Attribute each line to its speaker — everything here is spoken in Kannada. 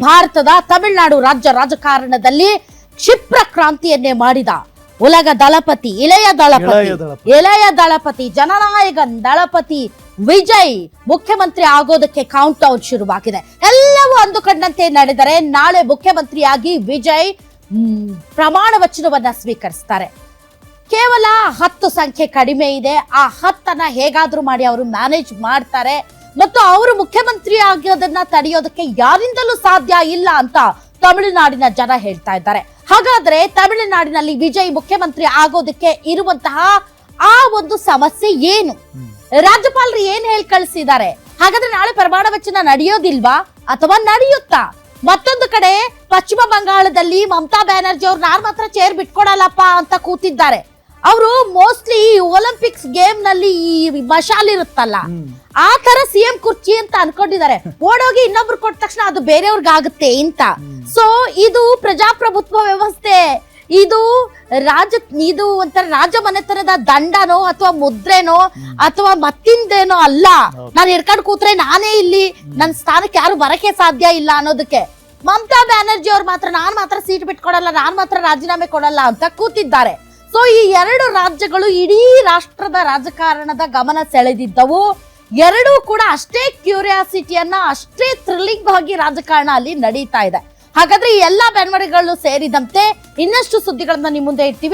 Speaker 1: ಭಾರತದ ತಮಿಳುನಾಡು ರಾಜ್ಯ ರಾಜಕಾರಣದಲ್ಲಿ ಕ್ಷಿಪ್ರ ಕ್ರಾಂತಿಯನ್ನೇ ಮಾಡಿದ ಉಲಗ ದಳಪತಿ ಇಳೆಯ ದಳಪತಿ ಜನನಾಯಕ ದಳಪತಿ ವಿಜಯ್ ಮುಖ್ಯಮಂತ್ರಿ ಆಗೋದಕ್ಕೆ ಕೌಂಟ್ ಡೌನ್ ಶುರುವಾಗಿದೆ. ಎಲ್ಲವೂ ಅಂದುಕೊಂಡಂತೆ ನಡೆದರೆ ನಾಳೆ ಮುಖ್ಯಮಂತ್ರಿಯಾಗಿ ವಿಜಯ್ ಪ್ರಮಾಣ ವಚನವನ್ನ ಸ್ವೀಕರಿಸ್ತಾರೆ. ಕೇವಲ 10 ಸಂಖ್ಯೆ ಕಡಿಮೆ ಇದೆ. ಆ 10 ಹೇಗಾದ್ರೂ ಮಾಡಿ ಅವರು ಮ್ಯಾನೇಜ್ ಮಾಡ್ತಾರೆ ಮತ್ತು ಅವರು ಮುಖ್ಯಮಂತ್ರಿ ಆಗೋದನ್ನ ತಡೆಯೋದಕ್ಕೆ ಯಾರಿಂದಲೂ ಸಾಧ್ಯ ಇಲ್ಲ ಅಂತ ತಮಿಳುನಾಡಿನ ಜನ ಹೇಳ್ತಾ ಇದ್ದಾರೆ. ಹಾಗಾದ್ರೆ ತಮಿಳುನಾಡಿನಲ್ಲಿ ವಿಜಯ್ ಮುಖ್ಯಮಂತ್ರಿ ಆಗೋದಕ್ಕೆ ಇರುವಂತಹ ಆ ಒಂದು ಸಮಸ್ಯೆ ಏನು? ರಾಜ್ಯಪಾಲರು ಏನ್ ಹೇಳಿ ಕಳಿಸಿದ್ದಾರೆ? ಹಾಗಾದ್ರೆ ನಾಳೆ ಪ್ರಮಾಣ ವಚನ ನಡೆಯೋದಿಲ್ವಾ ಅಥವಾ ನಡೆಯುತ್ತಾ? ಮತ್ತೊಂದು ಕಡೆ ಪಶ್ಚಿಮ ಬಂಗಾಳದಲ್ಲಿ ಮಮತಾ ಬ್ಯಾನರ್ಜಿ ಅವ್ರು ನಾನ್ ಮಾತ್ರ ಚೇರ್ ಬಿಟ್ಕೊಡಲ್ಲಪ್ಪ ಅಂತ ಕೂತಿದ್ದಾರೆ. ಅವರು ಮೋಸ್ಟ್ಲಿ ಒಲಿಂಪಿಕ್ಸ್ ಗೇಮ್ ನಲ್ಲಿ ಈ ಮಶಾಲ್ ಇರುತ್ತಲ್ಲ ಆ ತರ ಸಿಎಂ ಕುರ್ಚಿ ಅಂತ ಅನ್ಕೊಂಡಿದ್ದಾರೆ. ಓಡೋಗಿ ಇನ್ನೊಬ್ರು ಕೊಟ್ಟ ತಕ್ಷಣ ಅದು ಬೇರೆಯವ್ರಿಗಾಗುತ್ತೆ ಅಂತ. ಸೊ ಇದು ಪ್ರಜಾಪ್ರಭುತ್ವ ವ್ಯವಸ್ಥೆ. ಇದು ಒಂಥರ ರಾಜ ಮನೆತನದ ದಂಡನೋ ಅಥವಾ ಮುದ್ರೆನೋ ಅಥವಾ ಮತ್ತಿಂದೇನೋ ಅಲ್ಲ. ನಾನು ಹಿಡ್ಕೊಂಡು ಕೂತ್ರೆ ನಾನೇ ಇಲ್ಲಿ ನನ್ನ ಸ್ಥಾನಕ್ಕೆ ಯಾರು ಬರಕ್ಕೆ ಸಾಧ್ಯ ಇಲ್ಲ ಅನ್ನೋದಕ್ಕೆ ಮಮತಾ ಬ್ಯಾನರ್ಜಿ ಅವ್ರು ಮಾತ್ರ ನಾನ್ ಮಾತ್ರ ಸೀಟ್ ಬಿಟ್ಕೊಡಲ್ಲ, ನಾನ್ ಮಾತ್ರ ರಾಜೀನಾಮೆ ಕೊಡಲ್ಲ ಅಂತ ಕೂತಿದ್ದಾರೆ. ಸೊ ಈ 2 ರಾಜ್ಯಗಳು ಇಡೀ ರಾಷ್ಟ್ರದ ರಾಜಕಾರಣದ ಗಮನ ಸೆಳೆದಿದ್ದವು. ಎರಡೂ ಕೂಡ ಅಷ್ಟೇ ಕ್ಯೂರಿಯಾಸಿಟಿಯನ್ನ, ಅಷ್ಟೇ ಥ್ರಿಲ್ಲಿಂಗ್ ಆಗಿ ರಾಜಕಾರಣ ಅಲ್ಲಿ ನಡೀತಾ ಇದೆ. ಹಾಗಾದ್ರೆ ಈ ಎಲ್ಲಾ ಬೆಳವಣಿಗೆಗಳು ಸೇರಿದಂತೆ ಇನ್ನಷ್ಟು ಸುದ್ದಿಗಳನ್ನ ನಿಮ್ಮ ಮುಂದೆ ಇಡ್ತೀವಿ.